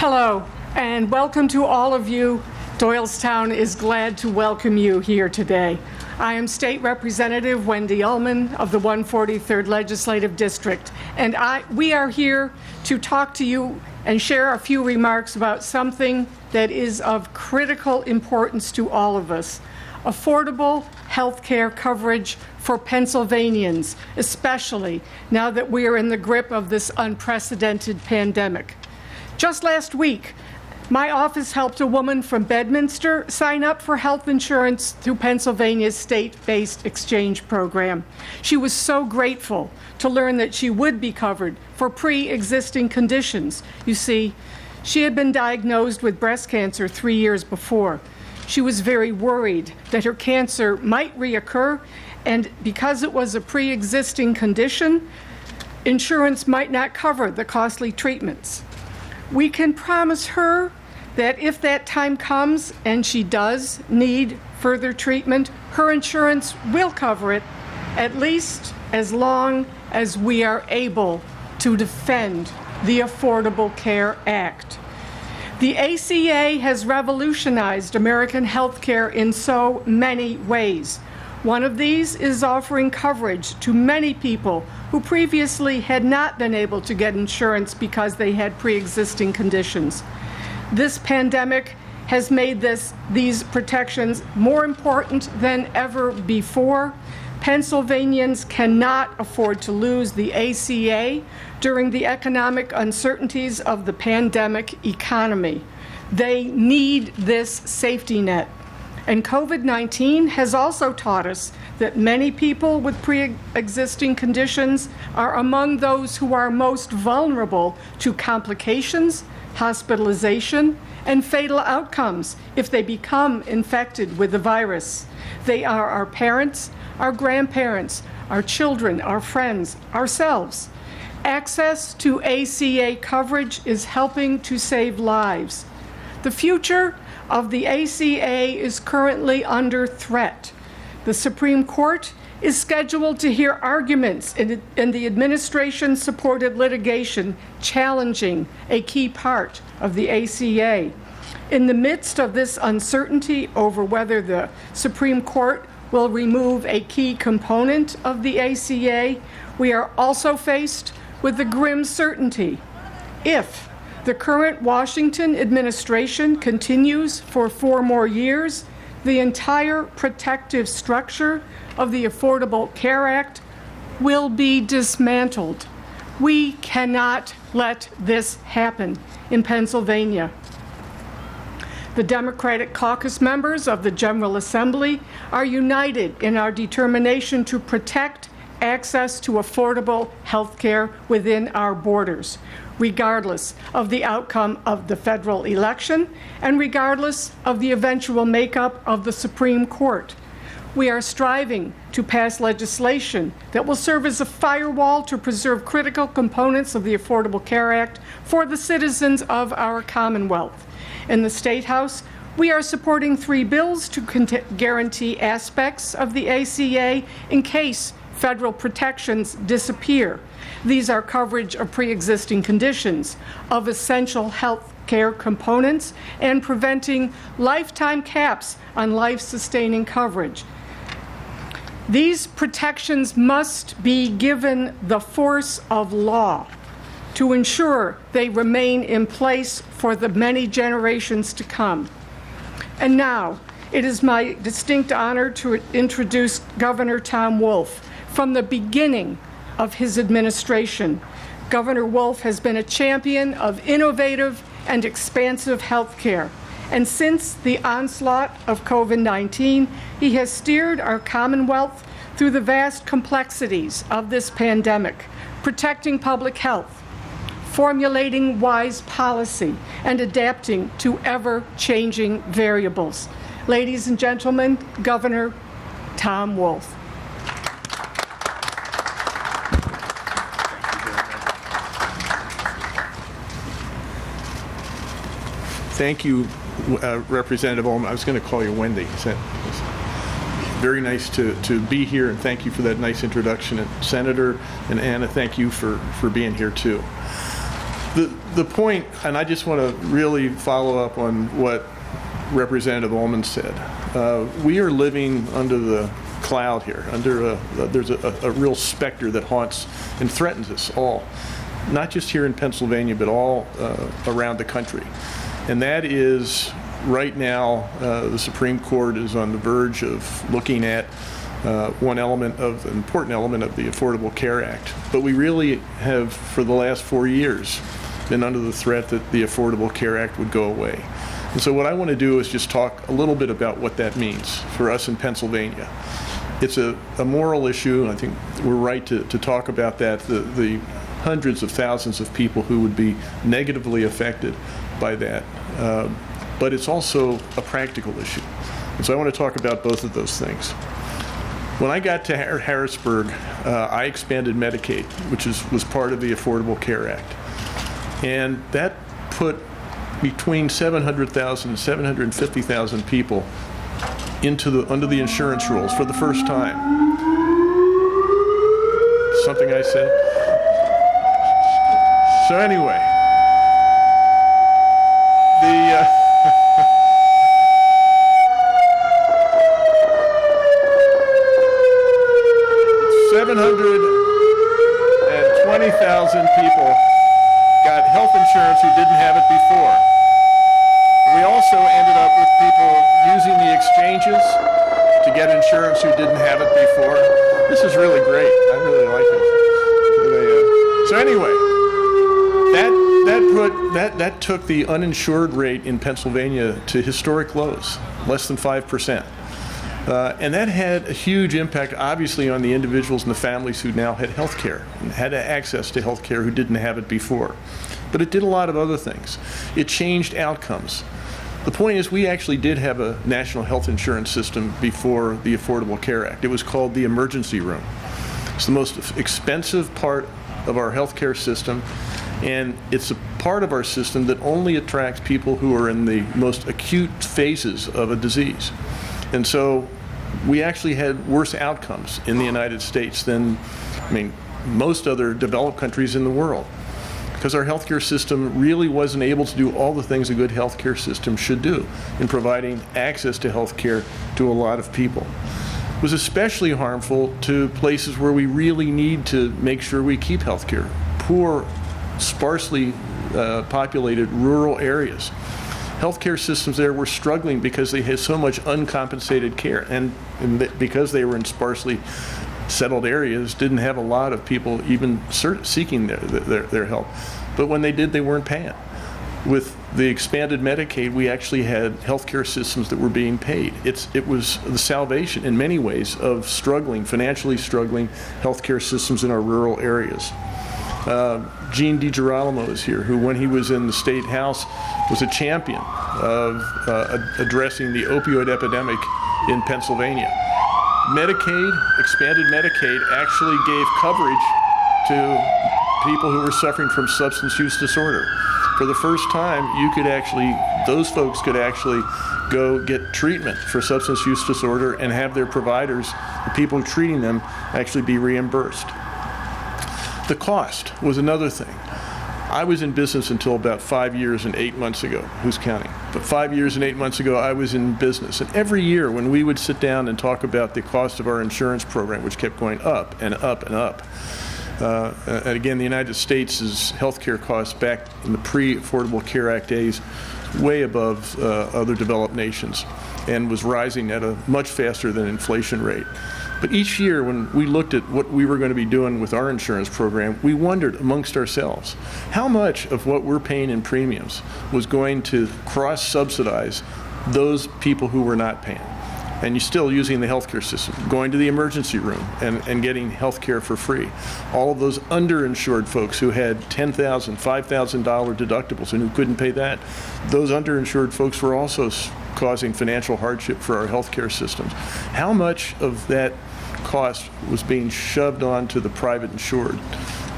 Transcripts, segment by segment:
Hello, and welcome to all of you. Doylestown is glad to welcome you here today. I am State Representative Wendy Ullman of the 143rd Legislative District, and we are here to talk to you and share a few remarks about something that is of critical importance to all of us: affordable health care coverage for Pennsylvanians, especially now that we are in the grip of this unprecedented pandemic. Just last week, my office helped a woman from Bedminster sign up for health insurance through Pennsylvania's state-based exchange program. She was so grateful to learn that she would be covered for pre-existing conditions. You see, she had been diagnosed with breast cancer 3 years before. She was very worried that her cancer might reoccur, and because it was a pre-existing condition, insurance might not cover the costly treatments. We can promise her that if that time comes and she does need further treatment, her insurance will cover it, at least as long as we are able to defend the Affordable Care Act. The ACA has revolutionized American healthcare in so many ways. One of these is offering coverage to many people who previously had not been able to get insurance because they had pre-existing conditions. This pandemic has made these protections more important than ever before. Pennsylvanians cannot afford to lose the ACA during the economic uncertainties of the pandemic economy. They need this safety net. And COVID-19 has also taught us that many people with pre-existing conditions are among those who are most vulnerable to complications, hospitalization, and fatal outcomes if they become infected with the virus. They are our parents, our grandparents, our children, our friends, ourselves. Access to ACA coverage is helping to save lives. The future of the ACA is currently under threat. The Supreme Court is scheduled to hear arguments in the administration-supported litigation challenging a key part of the ACA. In the midst of this uncertainty over whether the Supreme Court will remove a key component of the ACA, we are also faced with the grim certainty: if the current Washington administration continues for 4 more years, the entire protective structure of the Affordable Care Act will be dismantled. We cannot let this happen in Pennsylvania. The Democratic caucus members of the General Assembly are united in our determination to protect access to affordable health care within our borders, regardless of the outcome of the federal election and regardless of the eventual makeup of the Supreme Court. We are striving to pass legislation that will serve as a firewall to preserve critical components of the Affordable Care Act for the citizens of our Commonwealth. In the State House, we are supporting 3 bills to guarantee aspects of the ACA in case federal protections disappear. These are coverage of pre-existing conditions, of essential health care components, and preventing lifetime caps on life-sustaining coverage. These protections must be given the force of law to ensure they remain in place for the many generations to come. And now, it is my distinct honor to introduce Governor Tom Wolf. From the beginning of his administration, Governor Wolf has been a champion of innovative and expansive health care. And since the onslaught of COVID-19, he has steered our Commonwealth through the vast complexities of this pandemic, protecting public health, formulating wise policy, and adapting to ever-changing variables. Ladies and gentlemen, Governor Tom Wolf. Thank you, Representative Ullman. I was going to call you Wendy. Very nice to be here, and thank you for that nice introduction. And Senator and Anna, thank you for being here too. The point, and I just want to really follow up on what Representative Ullman said. We are living under the cloud here. There's a real specter that haunts and threatens us all, not just here in Pennsylvania, but all around the country. And that is, right now, the Supreme Court is on the verge of looking at an important element of the Affordable Care Act. But we really have, for the last 4 years, been under the threat that the Affordable Care Act would go away. And so what I want to do is just talk a little bit about what that means for us in Pennsylvania. It's a moral issue, and I think we're right to talk about that, the hundreds of thousands of people who would be negatively affected by that. But it's also a practical issue. And so I want to talk about both of those things. When I got to Harrisburg, I expanded Medicaid, which was part of the Affordable Care Act. And that put between 700,000 and 750,000 people under the insurance rules for the first time. Something I said. So anyway, the 720,000 people got health insurance who didn't have it before. We also ended up with people using the exchanges to get insurance who didn't have it before. This is really great. I really like it. So anyway, that took the uninsured rate in Pennsylvania to historic lows, less than 5%. And that had a huge impact, obviously, on the individuals and the families who now had health care and had access to health care who didn't have it before. But it did a lot of other things. It changed outcomes. The point is, we actually did have a national health insurance system before the Affordable Care Act. It was called the emergency room. It's the most expensive part of our health care system, and it's a part of our system that only attracts people who are in the most acute phases of a disease. And so we actually had worse outcomes in the United States than, most other developed countries in the world, because our healthcare system really wasn't able to do all the things a good healthcare system should do in providing access to healthcare to a lot of people. It was especially harmful to places where we really need to make sure we keep healthcare. Poor, sparsely populated rural areas. Healthcare systems there were struggling because they had so much uncompensated care, and because they were in sparsely settled areas, didn't have a lot of people even seeking their help. But when they did, they weren't paying. With the expanded Medicaid, we actually had healthcare systems that were being paid. It was the salvation, in many ways, of financially struggling healthcare systems in our rural areas. Gene DiGirolamo is here, who, when he was in the State House, was a champion of addressing the opioid epidemic in Pennsylvania. Expanded Medicaid, actually gave coverage to people who were suffering from substance use disorder. For the first time, those folks could actually go get treatment for substance use disorder and have their providers, the people treating them, actually be reimbursed. The cost was another thing. I was in business until about 5 years and 8 months ago. Who's counting? But 5 years and 8 months ago, I was in business. And every year when we would sit down and talk about the cost of our insurance program, which kept going up and up and up, and again, the United States' healthcare costs back in the pre-Affordable Care Act days, way above other developed nations, and was rising at a much faster than inflation rate. But each year when we looked at what we were going to be doing with our insurance program, we wondered amongst ourselves, how much of what we're paying in premiums was going to cross-subsidize those people who were not paying? And you're still using the healthcare system, going to the emergency room and getting healthcare for free. All of those underinsured folks who had $10,000, $5,000 deductibles and who couldn't pay that, those underinsured folks were also causing financial hardship for our healthcare systems. How much of that cost was being shoved onto the private insured,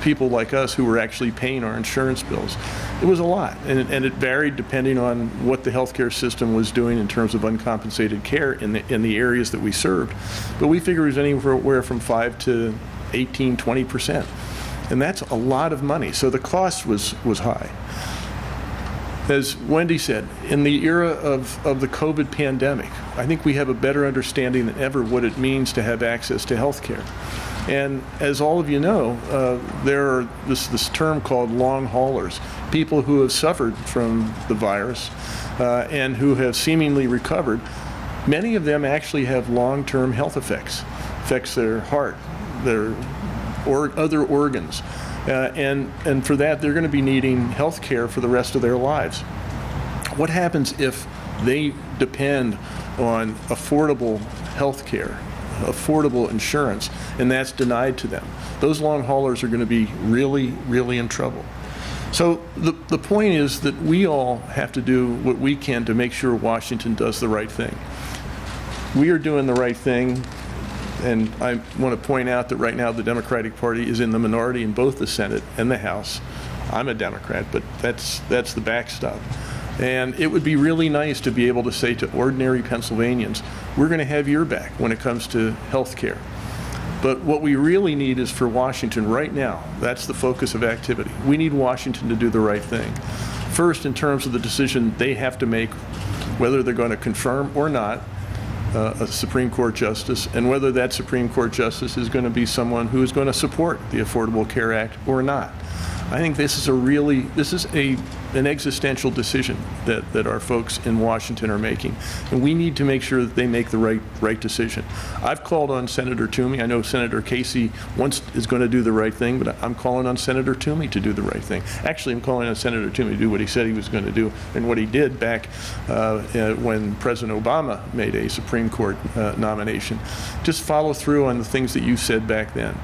people like us who were actually paying our insurance bills? It was a lot, and it varied depending on what the healthcare system was doing in terms of uncompensated care in the areas that we served. But we figured it was anywhere from 5 to 18, 20%. And that's a lot of money. So the cost was high. As Wendy said, in the era of the COVID pandemic, I think we have a better understanding than ever what it means to have access to health care. And as all of you know, there are this term called long haulers, people who have suffered from the virus and who have seemingly recovered. Many of them actually have long-term health effects, affects their heart, their other organs. And for that, they're going to be needing health care for the rest of their lives. What happens if they depend on affordable health care, affordable insurance, and that's denied to them? Those long haulers are going to be really, really in trouble. So the point is that we all have to do what we can to make sure Washington does the right thing. We are doing the right thing. And I want to point out that right now the Democratic Party is in the minority in both the Senate and the House. I'm a Democrat, but that's the backstop. And it would be really nice to be able to say to ordinary Pennsylvanians, we're going to have your back when it comes to health care. But what we really need is for Washington right now, that's the focus of activity. We need Washington to do the right thing. First, in terms of the decision they have to make, whether they're going to confirm or not a Supreme Court justice, and whether that Supreme Court justice is going to be someone who is going to support the Affordable Care Act or not. I think this is an existential decision that our folks in Washington are making, and we need to make sure that they make the right decision. I've called on Senator Toomey. I know Senator Casey is going to do the right thing, but I'm calling on Senator Toomey to do the right thing. Actually, I'm calling on Senator Toomey to do what he said he was going to do and what he did back when President Obama made a Supreme Court nomination. Just follow through on the things that you said back then.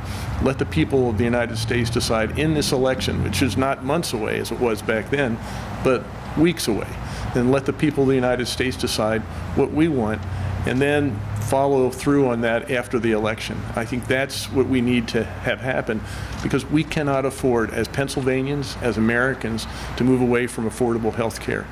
Let the people of the United States decide in this election, which is not months away as it was back then, but weeks away. And let the people of the United States decide what we want, and then follow through on that after the election. I think that's what we need to have happen, because we cannot afford, as Pennsylvanians, as Americans, to move away from affordable health care.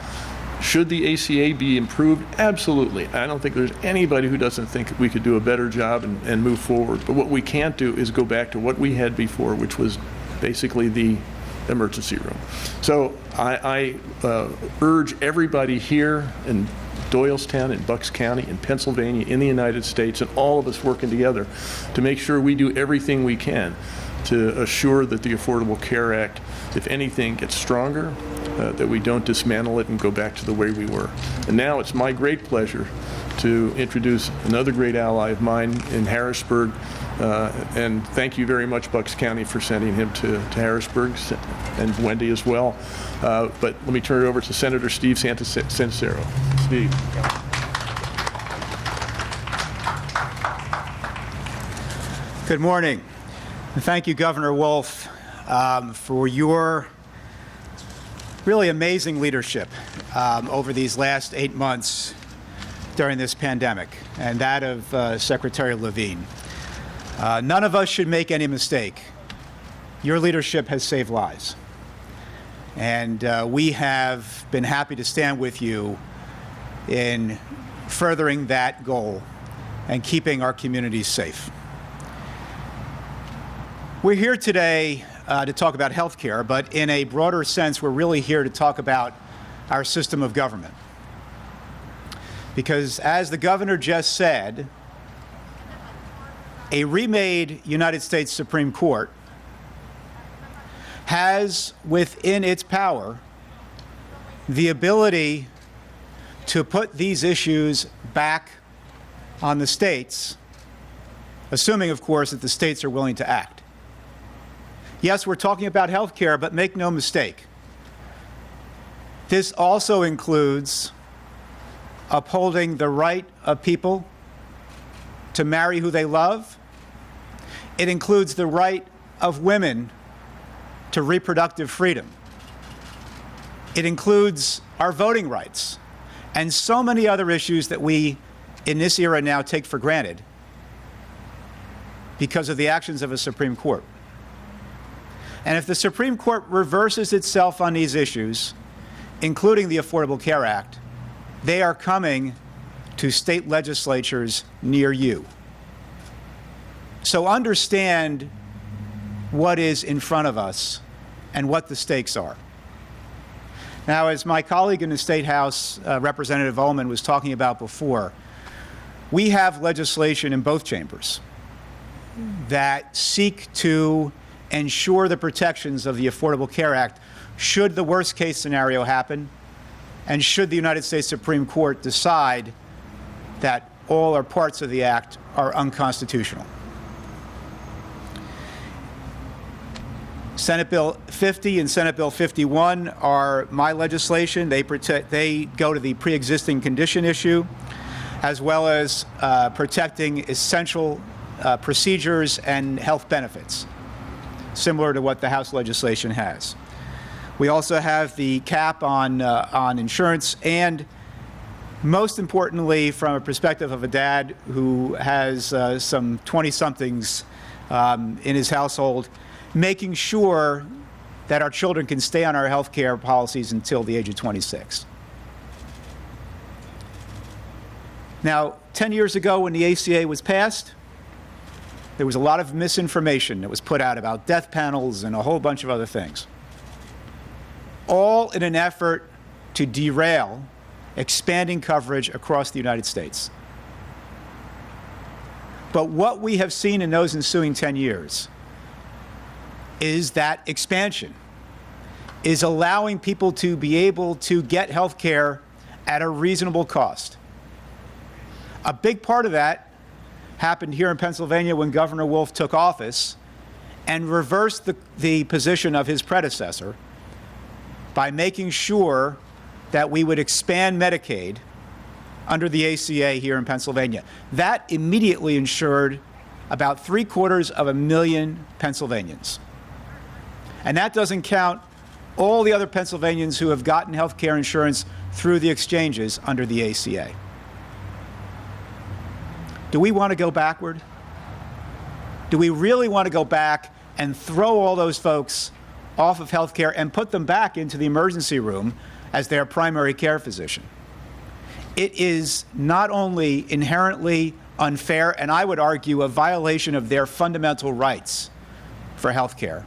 Should the ACA be improved? Absolutely. I don't think there's anybody who doesn't think we could do a better job and move forward. But what we can't do is go back to what we had before, which was basically the emergency room. So I urge everybody here in Doylestown, in Bucks County, in Pennsylvania, in the United States, and all of us working together to make sure we do everything we can to assure that the Affordable Care Act, if anything, gets stronger, that we don't dismantle it and go back to the way we were. And now it's my great pleasure to introduce another great ally of mine in Harrisburg, and thank you very much, Bucks County, for sending him to Harrisburg, and Wendy as well. But let me turn it over to Senator Steve Santarsiero. Steve. Good morning. And thank you, Governor Wolf, for your really amazing leadership over these last 8 months during this pandemic, and that of Secretary Levine. None of us should make any mistake. Your leadership has saved lives, and we have been happy to stand with you in furthering that goal and keeping our communities safe. We're here today to talk about health care, but in a broader sense, we're really here to talk about our system of government. Because as the governor just said, a remade United States Supreme Court has within its power the ability to put these issues back on the states, assuming, of course, that the states are willing to act. Yes, we're talking about health care, but make no mistake, this also includes upholding the right of people to marry who they love. It includes the right of women to reproductive freedom. It includes our voting rights and so many other issues that we, in this era now, take for granted because of the actions of a Supreme Court. And if the Supreme Court reverses itself on these issues, including the Affordable Care Act, they are coming to state legislatures near you. So understand what is in front of us and what the stakes are. Now, as my colleague in the State House, Representative Ullman, was talking about before, we have legislation in both chambers that seek to ensure the protections of the Affordable Care Act should the worst case scenario happen and should the United States Supreme Court decide that all or parts of the act are unconstitutional. Senate Bill 50 and Senate Bill 51 are my legislation. They go to the pre-existing condition issue, as well as protecting essential procedures and health benefits, similar to what the House legislation has. We also have the cap on insurance, and most importantly, from a perspective of a dad who has some 20-somethings in his household, making sure that our children can stay on our health care policies until the age of 26. Now, 10 years ago when the ACA was passed, there was a lot of misinformation that was put out about death panels and a whole bunch of other things, all in an effort to derail expanding coverage across the United States. But what we have seen in those ensuing 10 years is that expansion is allowing people to be able to get health care at a reasonable cost. A big part of that happened here in Pennsylvania when Governor Wolf took office and reversed the position of his predecessor by making sure that we would expand Medicaid under the ACA here in Pennsylvania. That immediately insured about 750,000 Pennsylvanians. And that doesn't count all the other Pennsylvanians who have gotten health care insurance through the exchanges under the ACA. Do we want to go backward? Do we really want to go back and throw all those folks off of health care and put them back into the emergency room as their primary care physician? It is not only inherently unfair, and I would argue a violation of their fundamental rights for health care,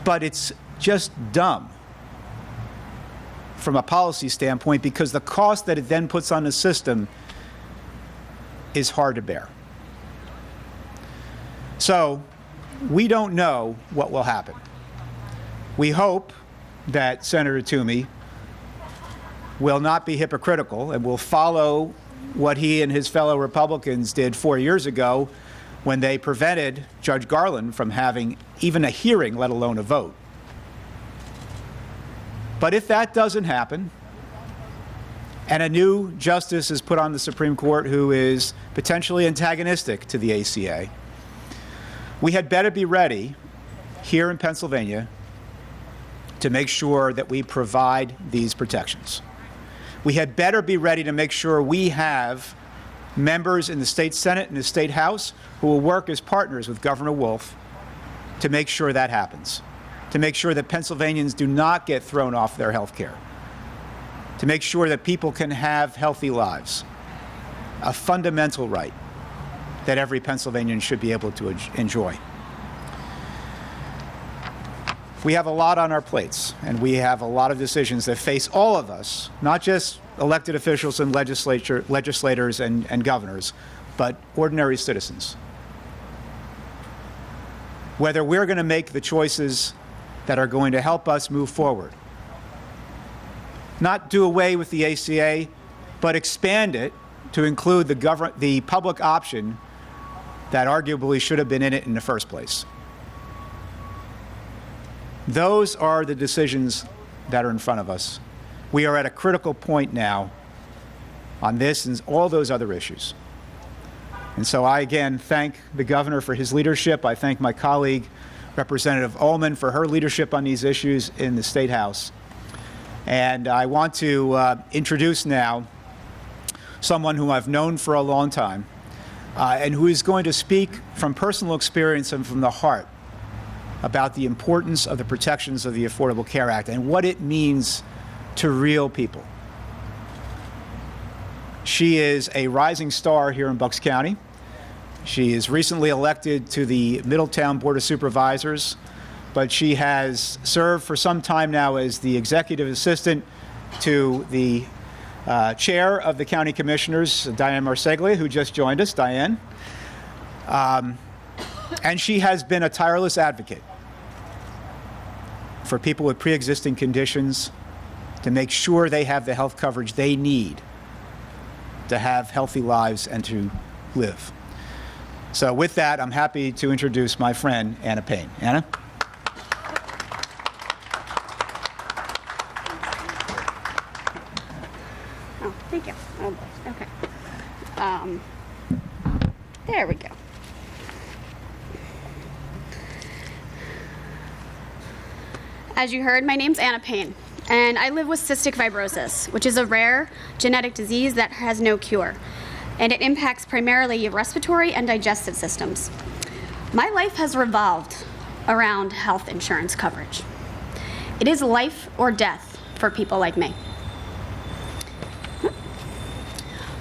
but it's just dumb from a policy standpoint because the cost that it then puts on the system is hard to bear. So we don't know what will happen. We hope that Senator Toomey will not be hypocritical and will follow what he and his fellow Republicans did 4 years ago when they prevented Judge Garland from having even a hearing, let alone a vote. But if that doesn't happen, and a new justice is put on the Supreme Court who is potentially antagonistic to the ACA, we had better be ready here in Pennsylvania to make sure that we provide these protections. We had better be ready to make sure we have members in the state Senate and the state House who will work as partners with Governor Wolf to make sure that happens, to make sure that Pennsylvanians do not get thrown off their health care, to make sure that people can have healthy lives, a fundamental right that every Pennsylvanian should be able to enjoy. We have a lot on our plates, and we have a lot of decisions that face all of us, not just elected officials and legislators and governors, but ordinary citizens. Whether we're going to make the choices that are going to help us move forward, not do away with the ACA, but expand it to include the public option that arguably should have been in it in the first place. Those are the decisions that are in front of us. We are at a critical point now on this and all those other issues. And so I again thank the governor for his leadership. I thank my colleague, Representative Ullman, for her leadership on these issues in the State House. And I want to introduce now someone whom I've known for a long time and who is going to speak from personal experience and from the heart about the importance of the protections of the Affordable Care Act and what it means to real people. She is a rising star here in Bucks County. She is recently elected to the Middletown Board of Supervisors, but she has served for some time now as the executive assistant to the chair of the county commissioners, Diane Marseglia, who just joined us. Diane. And she has been a tireless advocate for people with pre-existing conditions to make sure they have the health coverage they need to have healthy lives and to live. So with that, I'm happy to introduce my friend, Anna Payne. Anna? Oh, thank you. Oh, okay. There we go. As you heard, my name's Anna Payne, and I live with cystic fibrosis, which is a rare genetic disease that has no cure, and it impacts primarily your respiratory and digestive systems. My life has revolved around health insurance coverage. It is life or death for people like me.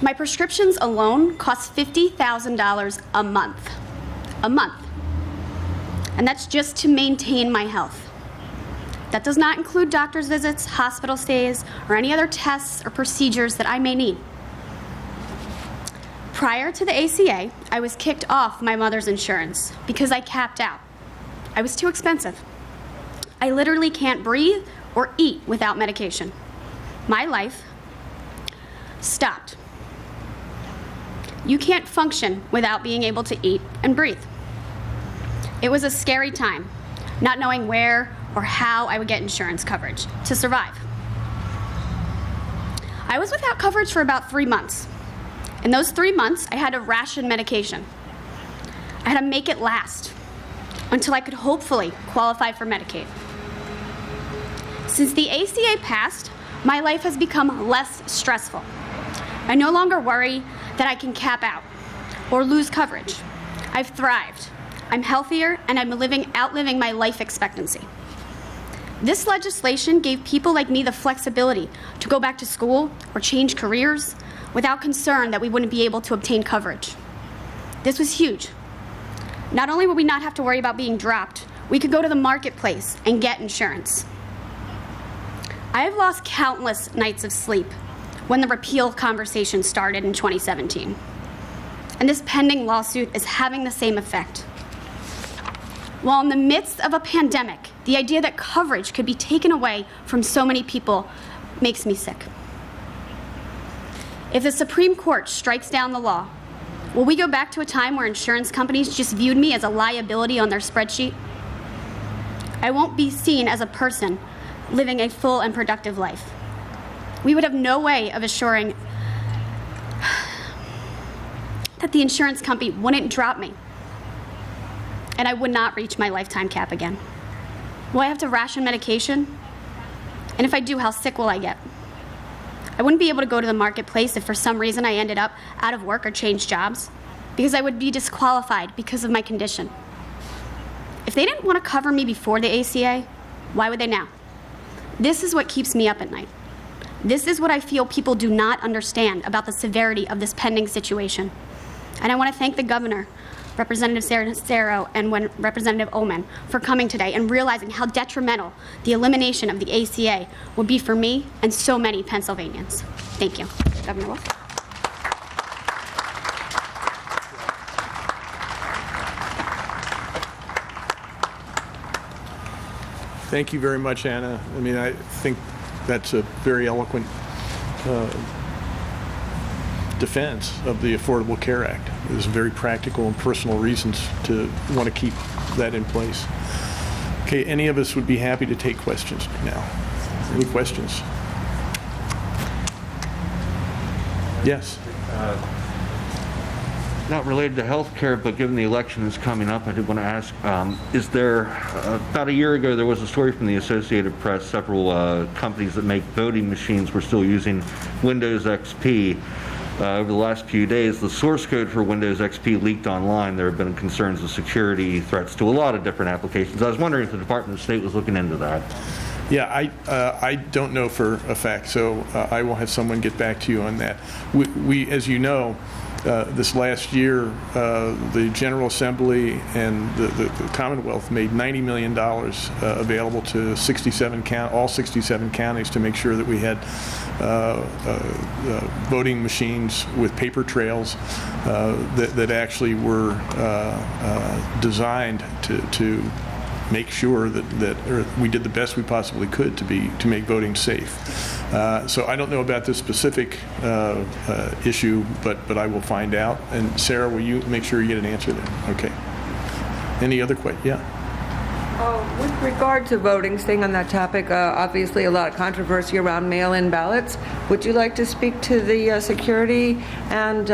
My prescriptions alone cost $50,000 a month. A month. And that's just to maintain my health. That does not include doctor's visits, hospital stays, or any other tests or procedures that I may need. Prior to the ACA, I was kicked off my mother's insurance because I capped out. I was too expensive. I literally can't breathe or eat without medication. My life stopped. You can't function without being able to eat and breathe. It was a scary time, not knowing where or how I would get insurance coverage to survive. I was without coverage for about 3 months. In those 3 months, I had to ration medication. I had to make it last until I could hopefully qualify for Medicaid. Since the ACA passed, my life has become less stressful. I no longer worry that I can cap out or lose coverage. I've thrived. I'm healthier, and I'm outliving my life expectancy. This legislation gave people like me the flexibility to go back to school or change careers without concern that we wouldn't be able to obtain coverage. This was huge. Not only would we not have to worry about being dropped, we could go to the marketplace and get insurance. I have lost countless nights of sleep when the repeal conversation started in 2017. And this pending lawsuit is having the same effect. While in the midst of a pandemic, the idea that coverage could be taken away from so many people makes me sick. If the Supreme Court strikes down the law, will we go back to a time where insurance companies just viewed me as a liability on their spreadsheet? I won't be seen as a person living a full and productive life. We would have no way of assuring that the insurance company wouldn't drop me, and I would not reach my lifetime cap again. Will I have to ration medication? And if I do, how sick will I get? I wouldn't be able to go to the marketplace if for some reason I ended up out of work or changed jobs, because I would be disqualified because of my condition. If they didn't want to cover me before the ACA, why would they now? This is what keeps me up at night. This is what I feel people do not understand about the severity of this pending situation. And I want to thank the governor, Representative Santarsiero, and Representative Ullman for coming today and realizing how detrimental the elimination of the ACA would be for me and so many Pennsylvanians. Thank you. Governor Wolf. Thank you very much, Anna. I mean, I think that's a very eloquent defense of the Affordable Care Act. There's very practical and personal reasons to want to keep that in place. Okay, any of us would be happy to take questions now. Any questions? Yes. Not related to health care, but given the election is coming up, I did want to ask, is there, about a year ago, there was a story from the Associated Press, several companies that make voting machines were still using Windows XP. Over the last few days, the source code for Windows XP leaked online. There have been concerns of security threats to a lot of different applications. I was wondering if the Department of State was looking into that. Yeah, I don't know for a fact, so I will have someone get back to you on that. We as you know, this last year, the General Assembly and the Commonwealth made $90 million available to all 67 counties to make sure that we had voting machines with paper trails that actually were designed to make sure that we did the best we possibly could to make voting safe. So I don't know about this specific issue, but I will find out. And Sarah, will you make sure you get an answer there? Okay. Any other questions? Yeah. With regard to voting, staying on that topic, obviously a lot of controversy around mail-in ballots. Would you like to speak to the security and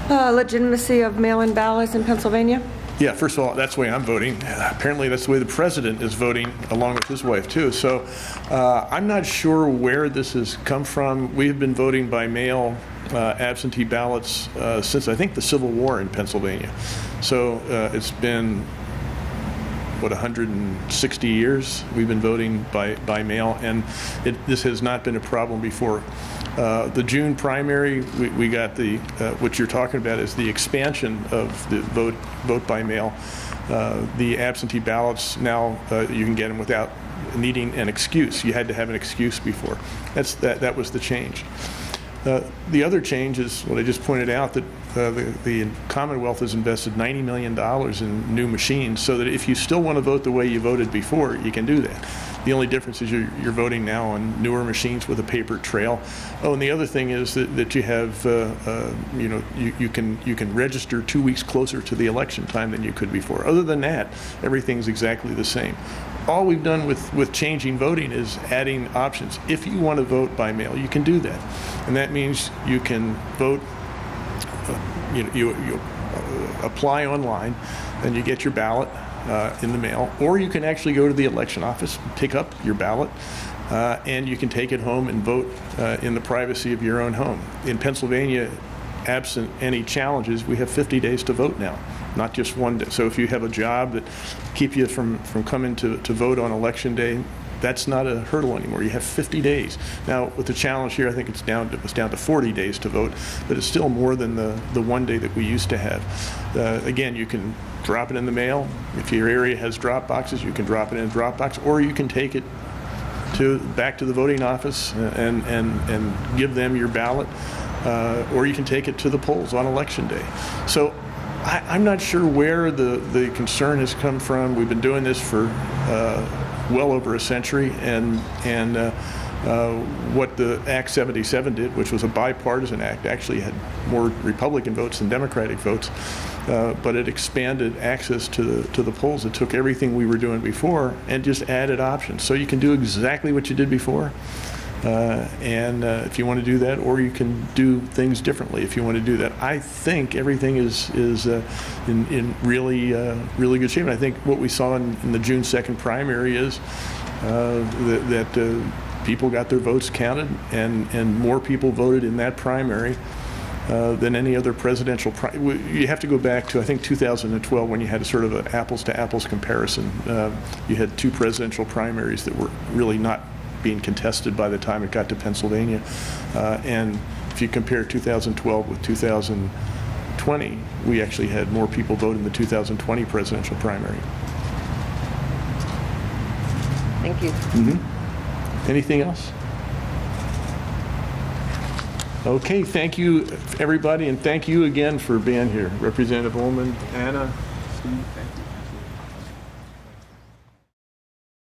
legitimacy of mail-in ballots in Pennsylvania? Yeah, first of all, that's the way I'm voting. Apparently, that's the way the president is voting, along with his wife, too. So I'm not sure where this has come from. We have been voting by mail absentee ballots since, I think, the Civil War in Pennsylvania. So it's been 160 years we've been voting by mail, and this has not been a problem before. The June primary, we got what you're talking about is the expansion of the vote by mail. The absentee ballots, now you can get them without needing an excuse. You had to have an excuse before. That was the change. The other change is what I just pointed out, that the Commonwealth has invested $90 million in new machines, so that if you still want to vote the way you voted before, you can do that. The only difference is you're voting now on newer machines with a paper trail. Oh, and the other thing is that you have, you can register 2 weeks closer to the election time than you could before. Other than that, everything's exactly the same. All we've done with changing voting is adding options. If you want to vote by mail, you can do that. And that means you can vote, you apply online, and you get your ballot in the mail, or you can actually go to the election office, pick up your ballot, and you can take it home and vote in the privacy of your own home. In Pennsylvania, absent any challenges, we have 50 days to vote now, not just 1 day. So if you have a job that keep you from coming to vote on election day, that's not a hurdle anymore. You have 50 days. Now, with the challenge here, I think it's down to 40 days to vote, but it's still more than the 1 day that we used to have. Again, you can drop it in the mail. If your area has drop boxes, you can drop it in a drop box, or you can take it back to the voting office and give them your ballot, or you can take it to the polls on election day. So I'm not sure where the concern has come from. We've been doing this for well over a century, and what the Act 77 did, which was a bipartisan act, actually had more Republican votes than Democratic votes, but it expanded access to the polls. It took everything we were doing before and just added options. So you can do exactly what you did before, and if you want to do that, or you can do things differently if you want to do that. I think everything is in really good shape. And I think what we saw in the June 2nd primary is that people got their votes counted, and more people voted in that primary than any other presidential primary. You have to go back to, I think, 2012, when you had a sort of an apples-to-apples comparison. You had 2 presidential primaries that were really not being contested by the time it got to Pennsylvania. And if you compare 2012 with 2020, we actually had more people vote in the 2020 presidential primary. Thank you. Anything else? Okay, thank you, everybody, and thank you again for being here. Representative Ullman, Anna, Steve, thank you.